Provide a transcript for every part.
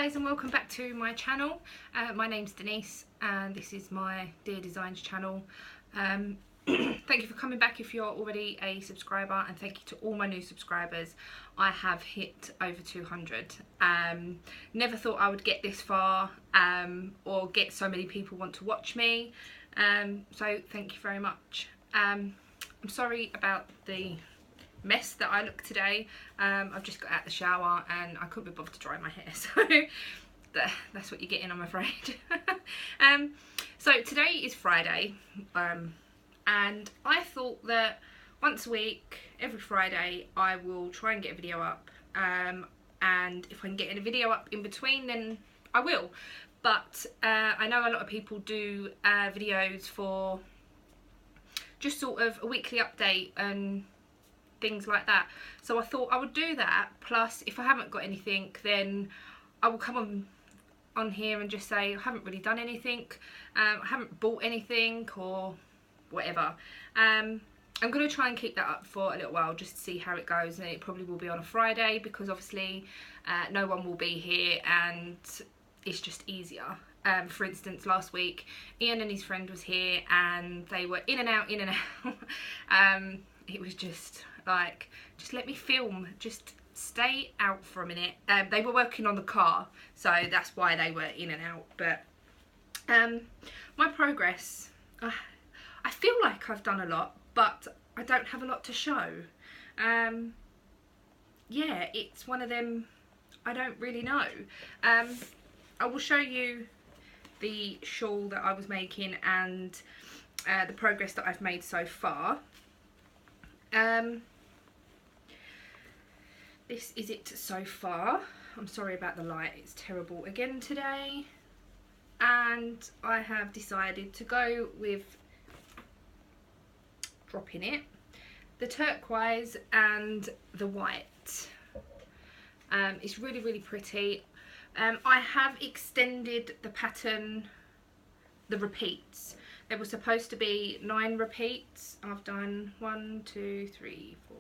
guys, and welcome back to my channel. My name's Denise and this is my Dear Designs channel. Thank you for coming back if you're already a subscriber, and thank you to all my new subscribers. I have hit over 200. Never thought I would get this far or get so many people want to watch me. So thank you very much. I'm sorry about the mess that I look today. I've just got out the shower and I couldn't be bothered to dry my hair, so that's what you're getting, I'm afraid. So today is Friday, and I thought that once a week, every Friday, I will try and get a video up, and if I can get a video up in between, then I will. But I know a lot of people do videos for just sort of a weekly update and things like that, so I thought I would do that. Plus, if I haven't got anything, then I will come on here and just say I haven't really done anything, I haven't bought anything or whatever. I'm going to try and keep that up for a little while just to see how it goes, and it probably will be on a Friday because obviously no one will be here and it's just easier. For instance, last week Ian and his friend was here and they were in and out. It was just like, just let me film, just stay out for a minute. They were working on the car, so that's why they were in and out. But my progress, I feel like I've done a lot, but I don't have a lot to show. Yeah, it's one of them, I don't really know. I will show you the shawl that I was making and the progress that I've made so far. This is it so far. I'm sorry about the light, it's terrible again today. And I have decided to go with dropping it, the turquoise and the white. It's really pretty. I have extended the pattern, the repeats. There were supposed to be 9 repeats. I've done 1, 2, 3, 4.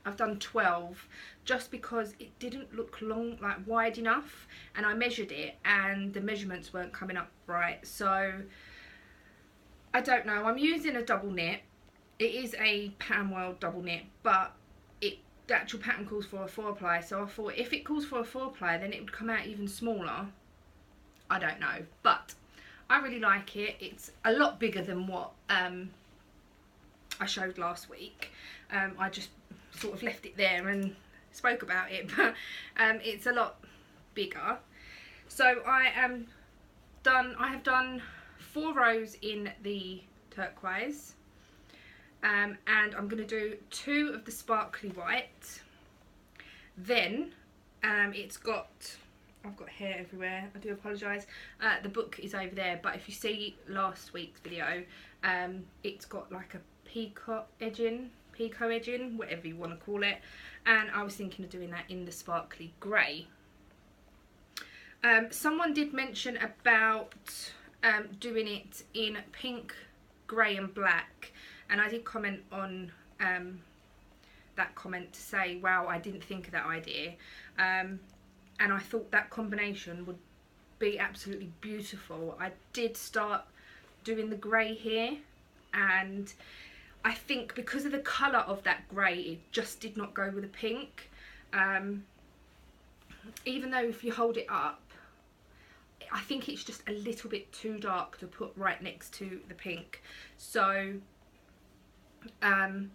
I've done 12 just because it didn't look long, like wide enough, and I measured it and the measurements weren't coming up right. So I don't know. I'm using a double knit. It is a Pattern World double knit, but the actual pattern calls for a 4-ply, so I thought if it calls for a 4-ply then it would come out even smaller. I don't know, but I really like it. It's a lot bigger than what I showed last week. I just sort of left it there and spoke about it, but it's a lot bigger. So I have done 4 rows in the turquoise, and I'm going to do 2 of the sparkly white. Then it's got, I've got hair everywhere, I do apologise. The book is over there, but if you see last week's video, it's got like a pico edging, whatever you want to call it, and I was thinking of doing that in the sparkly grey. Someone did mention about doing it in pink, grey and black, and I did comment on that comment to say, wow, I didn't think of that idea, and I thought that combination would be absolutely beautiful. I did start doing the grey here, and I think because of the colour of that grey, it just did not go with the pink. Even though if you hold it up, I think it's just a little bit too dark to put right next to the pink. So I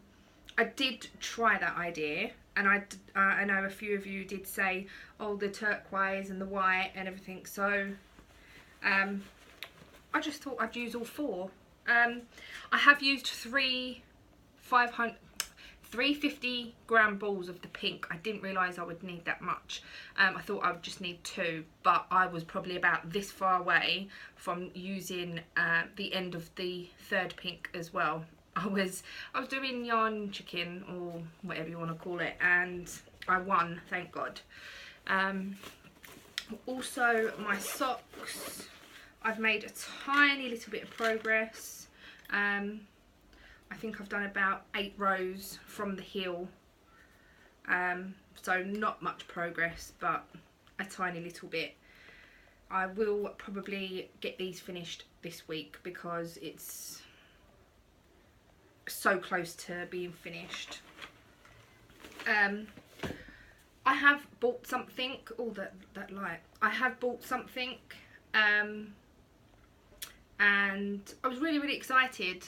did try that idea, and I know a few of you did say, oh, the turquoise and the white and everything, so I just thought I'd use all 4. I have used 3 350-gram balls of the pink. I didn't realise I would need that much. I thought I would just need 2, but I was probably about this far away from using the end of the 3rd pink as well. I was doing yarn chicken or whatever you want to call it, and I won, thank God. Also my socks, I've made a tiny little bit of progress. I think I've done about 8 rows from the heel so not much progress, but a tiny little bit. I will probably get these finished this week because it's so close to being finished. I have bought something. Oh, that light. I have bought something, and I was really excited,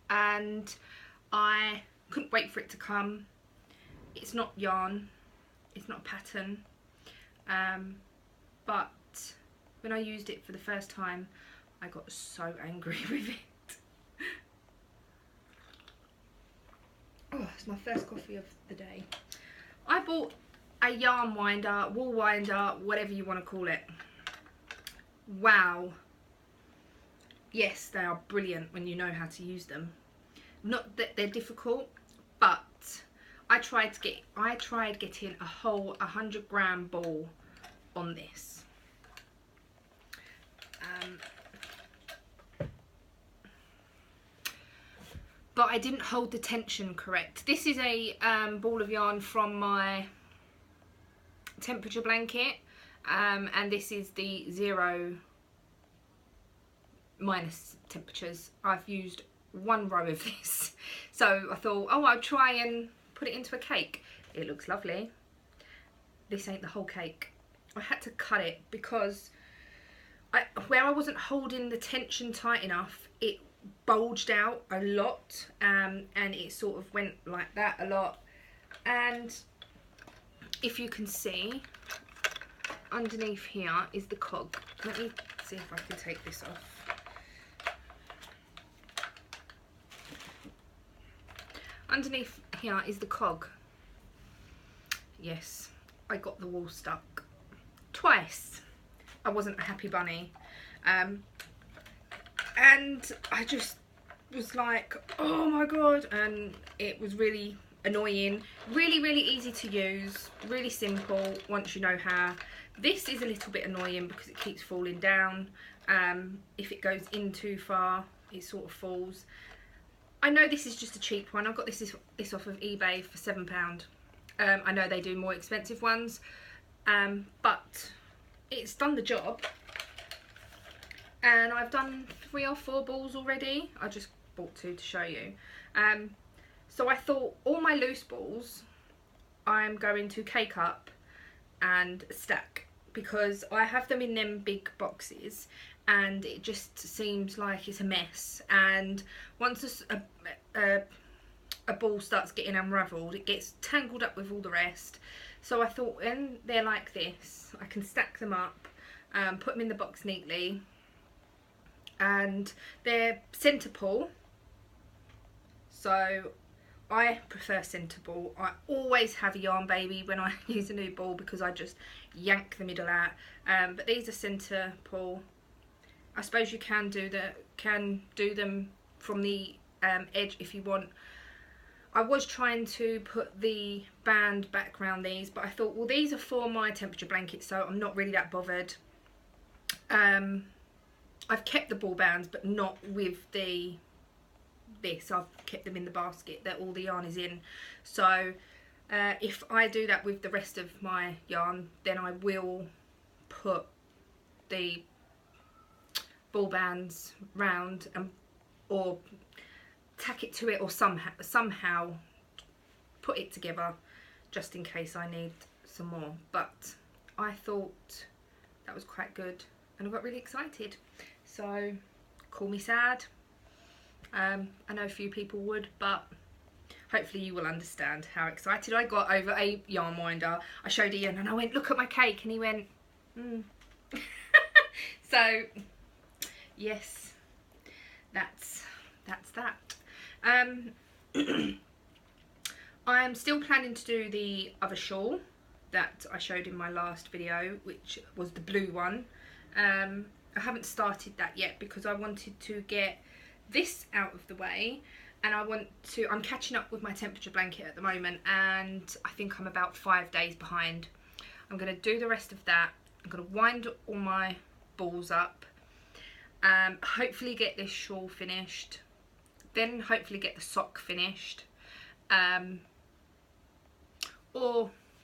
and I couldn't wait for it to come. It's not yarn, it's not a pattern, but when I used it for the first time, I got so angry with it. Oh, it's my first coffee of the day. I bought a yarn winder, wool winder, whatever you want to call it. Wow. Yes, they are brilliant when you know how to use them. Not that they're difficult, but I tried getting a whole 100-gram ball on this. But I didn't hold the tension correct. This is a ball of yarn from my temperature blanket, and this is the 0 minus temperatures. I've used 1 row of this, so I thought, oh, I'll try and put it into a cake. It looks lovely. This ain't the whole cake. I had to cut it because where I wasn't holding the tension tight enough, it bulged out a lot, and it sort of went like that a lot. And if you can see, underneath here is the cog. Let me see if I can take this off. Underneath here is the cog. Yes, I got the wool stuck twice. I wasn't a happy bunny, and I just was like, oh my god, and it was really annoying. Really easy to use, really simple once you know how. This is a little bit annoying because it keeps falling down. If it goes in too far, it sort of falls. I know this is just a cheap one. I got this off of eBay for £7. I know they do more expensive ones, but it's done the job. And I've done 3 or 4 balls already. I just bought 2 to show you. So I thought all my loose balls I'm going to cake up and stack, because I have them in them big boxes and it just seems like it's a mess. And once a ball starts getting unravelled, it gets tangled up with all the rest. So I thought when they're like this, I can stack them up, put them in the box neatly. And they're centre pull, so I prefer centre ball. I always have a yarn baby when I use a new ball because I just yank the middle out. But these are centre pull. I suppose you can do them from the edge if you want. I was trying to put the band back around these, but I thought, well, these are for my temperature blanket, so I'm not really that bothered. I've kept the ball bands, but not with this. I've kept them in the basket that all the yarn is in. So if I do that with the rest of my yarn, then I will put the ball bands round or tack it to it, or somehow put it together just in case I need some more. But I thought that was quite good and I got really excited. So call me sad. I know a few people would, but hopefully you will understand how excited I got over a yarn winder. I showed Ian and I went, look at my cake, and he went, So yes, that's that. I'm still planning to do the other shawl that I showed in my last video, which was the blue one. I haven't started that yet because I wanted to get this out of the way, and I'm catching up with my temperature blanket at the moment, and I think I'm about 5 days behind. I'm going to do the rest of that. I'm going to wind all my balls up, hopefully get this shawl finished, then hopefully get the sock finished, or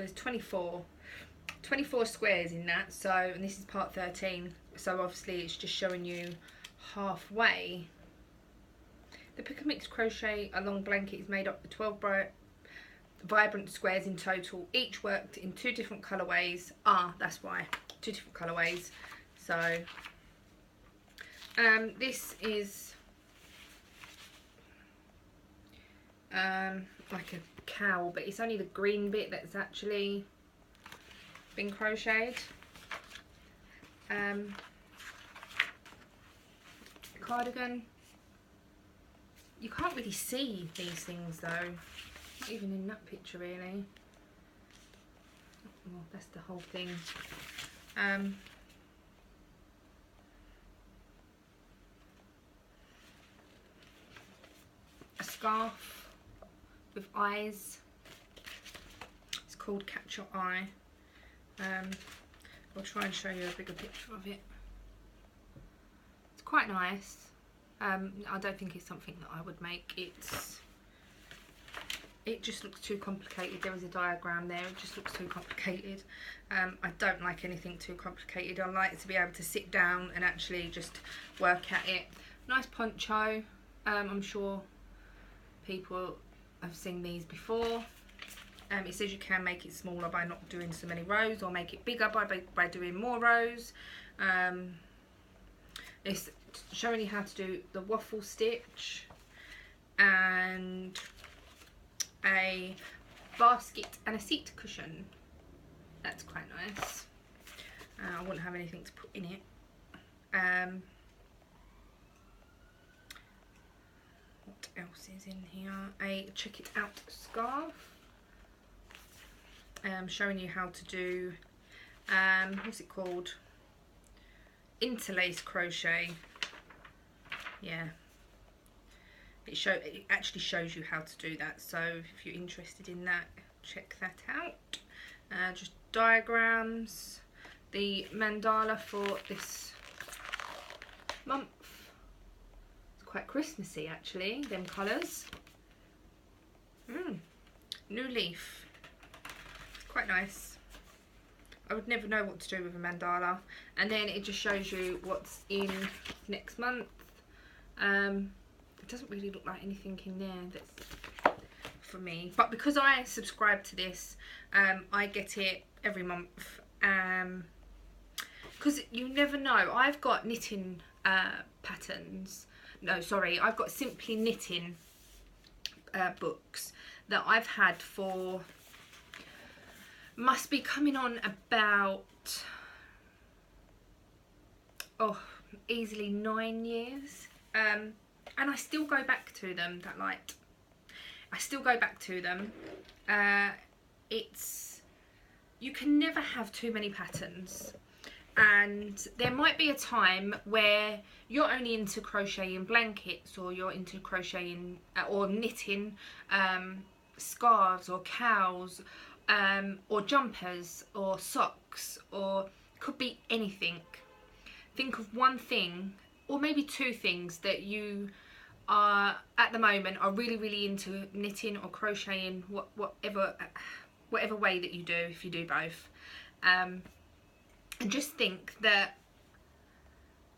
there's 24 squares in that, so, and this is part 13, so obviously it's just showing you halfway. The pick and mix crochet along blanket is made up of 12 vibrant squares in total, each worked in 2 different colorways. That's why, 2 different colorways. So this is like a cowl, but it's only the green bit that's actually been crocheted. Cardigan. You can't really see these things though, not even in that picture really. Well, that's the whole thing. A scarf with eyes. It's called Catch Your Eye. I'll try and show you a bigger picture of it. It's quite nice. I don't think it's something that I would make. It just looks too complicated. There is a diagram there. It just looks too complicated. I don't like anything too complicated. I like to be able to sit down and actually just work at it. Nice poncho. I'm sure people have seen these before. It says you can make it smaller by not doing so many rows, or make it bigger by doing more rows. It's showing you how to do the waffle stitch and a basket and a seat cushion. That's quite nice. I wouldn't have anything to put in it. What else is in here? A check it out scarf. Showing you how to do what's it called? Interlace crochet. Yeah, it actually shows you how to do that, so if you're interested in that, check that out. Just diagrams, the mandala for this month. It's quite Christmassy actually, them colours. New leaf. It's quite nice. I would never know what to do with a mandala. And then it just shows you what's in next month. It doesn't really look like anything in there that's for me. But because I subscribe to this, I get it every month. Because you never know. I've got knitting patterns. No, sorry. I've got Simply Knitting books that I've had for... must be coming on about easily 9 years, and I still go back to them. I still go back to them. You can never have too many patterns, and there might be a time where you're only into crocheting blankets, or you're into crocheting or knitting scarves or cowls, or jumpers or socks, or could be anything. Think of one thing or maybe 2 things that you are at the moment are really into knitting or crocheting, whatever way that you do, if you do both, and just think that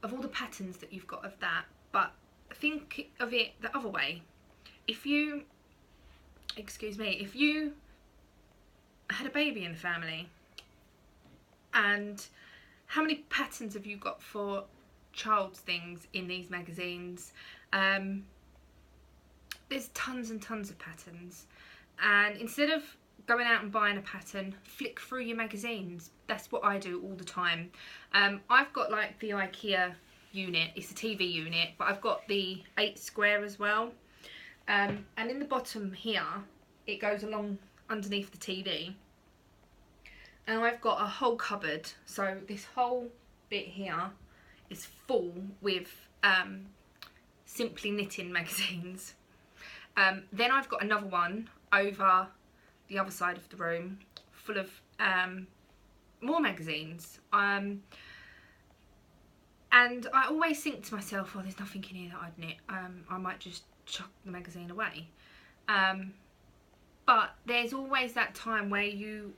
of all the patterns that you've got of that. But think of it the other way. If you had a baby in the family, and how many patterns have you got for child's things in these magazines? There's tons and tons of patterns, and instead of going out and buying a pattern, flick through your magazines. That's what I do all the time. I've got like the IKEA unit, it's a TV unit, but I've got the 8 square as well, and in the bottom here it goes along underneath the TV, and I've got a whole cupboard, so this whole bit here is full with Simply Knitting magazines. Then I've got another one over the other side of the room full of more magazines, and I always think to myself, oh, there's nothing in here that I'd knit. I might just chuck the magazine away. But there's always that time where you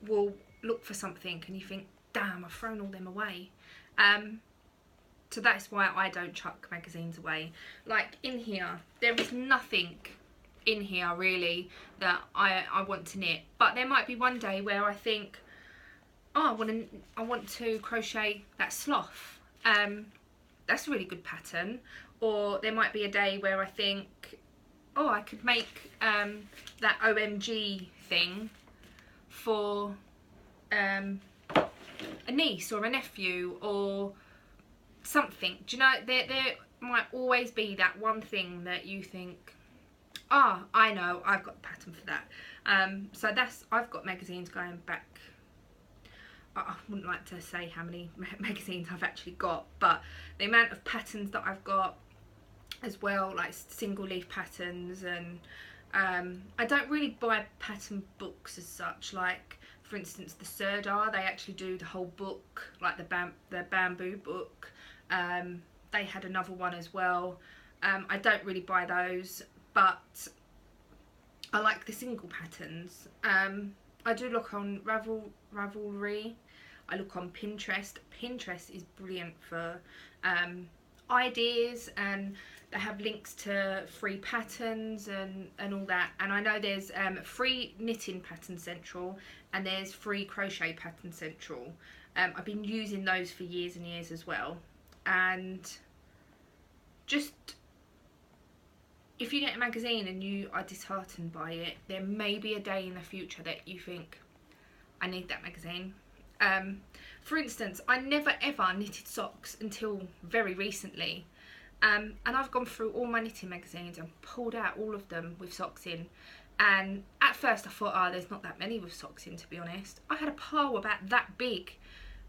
will look for something and you think, damn, I've thrown all them away. So that's why I don't chuck magazines away. Like in here, there is nothing in here really that I want to knit, but there might be one day where I think, oh, I want to crochet that sloth. That's a really good pattern. Or there might be a day where I think, oh, I could make that OMG thing for a niece or a nephew or something. Do you know, there might always be that one thing that you think, ah, oh, I know, I've got the pattern for that. So that's, I've got magazines going back, I wouldn't like to say how many magazines I've actually got, but the amount of patterns that I've got as well, like single leaf patterns, and I don't really buy pattern books as such. Like for instance the Sirdar, they actually do the whole book, like the bamboo book. They had another one as well. I don't really buy those, but I like the single patterns. I do look on Ravelry. I look on Pinterest. Pinterest is brilliant for ideas, and they have links to free patterns and all that. And I know there's free knitting pattern central and there's free crochet pattern central. I've been using those for years and years as well. And just, if you get a magazine and you are disheartened by it, there may be a day in the future that you think, I need that magazine. For instance, I never ever knitted socks until very recently. And I've gone through all my knitting magazines and pulled out all of them with socks in. And at first I thought, oh, there's not that many with socks in, to be honest. I had a pile about that big,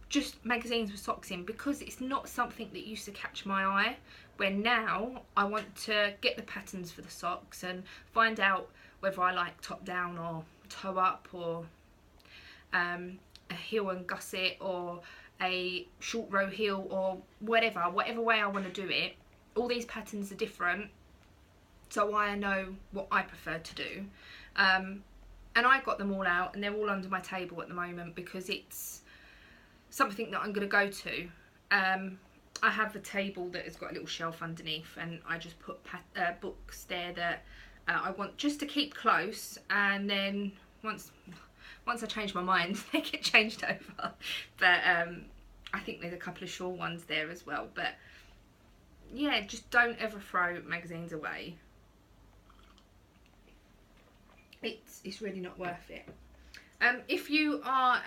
just magazines with socks in, because it's not something that used to catch my eye, where now I want to get the patterns for the socks and find out whether I like top down or toe up, or a heel and gusset, or a short row heel, or whatever way I want to do it. All these patterns are different, so I know what I prefer to do. And I got them all out and they're all under my table at the moment because it's something that I'm going to go to. I have a table that has got a little shelf underneath, and I just put books there that I want just to keep close, and then once I change my mind they get changed over. But I think there's a couple of Shawl ones there as well. But yeah, just don't ever throw magazines away. It's really not worth it. If you're on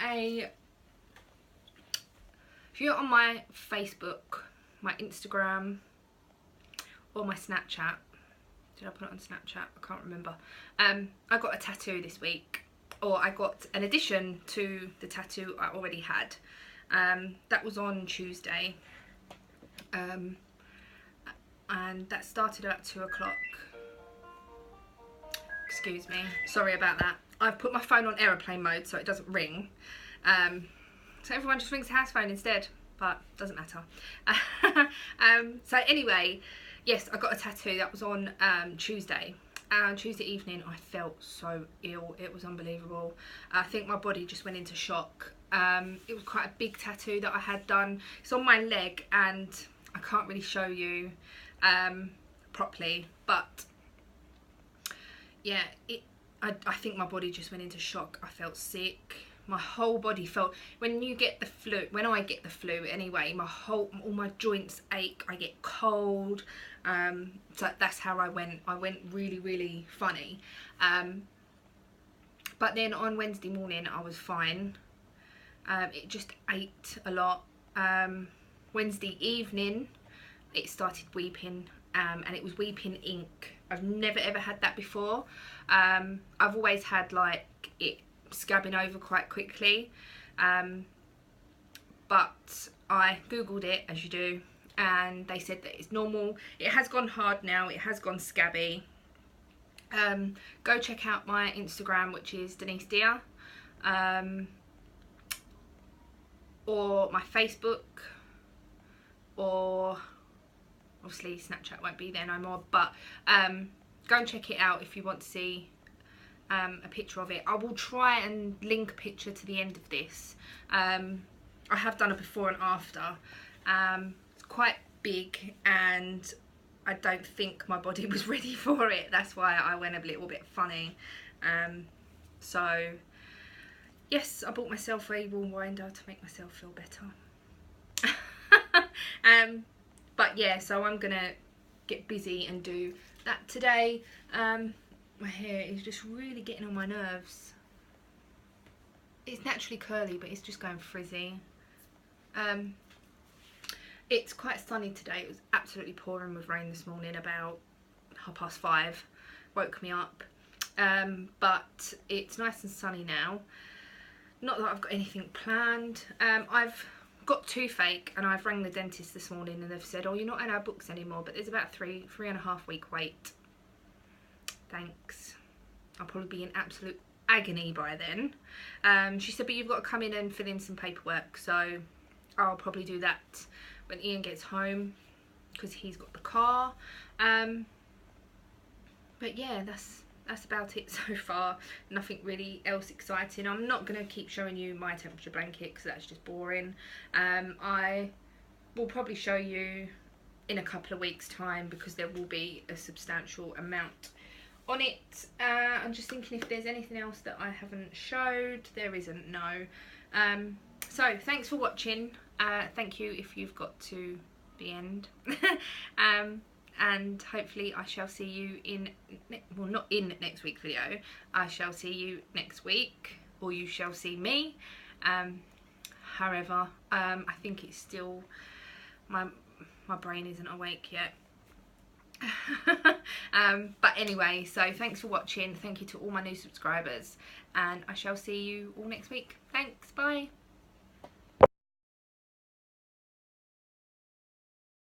my Facebook, my Instagram, or my Snapchat, did I put it on Snapchat? I can't remember. I got a tattoo this week, or I got an addition to the tattoo I already had. That was on Tuesday, and that started at 2 o'clock. Excuse me, sorry about that. I've put my phone on aeroplane mode so it doesn't ring. So everyone just rings the house phone instead, but doesn't matter. So anyway, yes, I got a tattoo. That was on Tuesday. And Tuesday evening I felt so ill, it was unbelievable. I think my body just went into shock. It was quite a big tattoo that I had done. It's on my leg and I can't really show you properly, but yeah, I think my body just went into shock. I felt sick. My whole body felt, when you get the flu, when I get the flu anyway, all my joints ache, I get cold. So that's how I went. I went really, really funny. But then on Wednesday morning I was fine. It just ached a lot. Wednesday evening it started weeping, and it was weeping ink. I've never ever had that before. I've always had like it scabbing over quite quickly, but I googled it, as you do, and they said that it's normal. It has gone hard now, it has gone scabby. Go check out my Instagram, which is denisdeer, or my Facebook, or obviously Snapchat won't be there no more, but go and check it out if you want to see a picture of it. I will try and link a picture to the end of this. I have done a before and after. It's quite big and I don't think my body was ready for it. That's why I went a little bit funny. So yes, I bought myself a wool winder to make myself feel better. But yeah, so I'm gonna get busy and do that today. My hair is just really getting on my nerves. It's naturally curly, but it's just going frizzy. It's quite sunny today. It was absolutely pouring with rain this morning about 5:30. Woke me up. But it's nice and sunny now. Not that I've got anything planned. I've got toothache and I've rang the dentist this morning and they've said, oh, you're not in our books anymore, but there's about 3.5 week wait. Thanks. I'll probably be in absolute agony by then. She said, but you've got to come in and fill in some paperwork, so I'll probably do that when Ian gets home because he's got the car. But yeah, that's about it so far. Nothing really else exciting. I'm not going to keep showing you my temperature blanket because that's just boring. I will probably show you in a couple of weeks time because there will be a substantial amount on it. I'm just thinking if there's anything else that I haven't showed. There isn't, no. So thanks for watching. Thank you if you've got to the end. And hopefully I shall see you in, well, not in next week's video, I shall see you next week, or you shall see me. However, I think it's still, my brain isn't awake yet. But anyway, so thanks for watching. Thank you to all my new subscribers, and I shall see you all next week. Thanks, bye.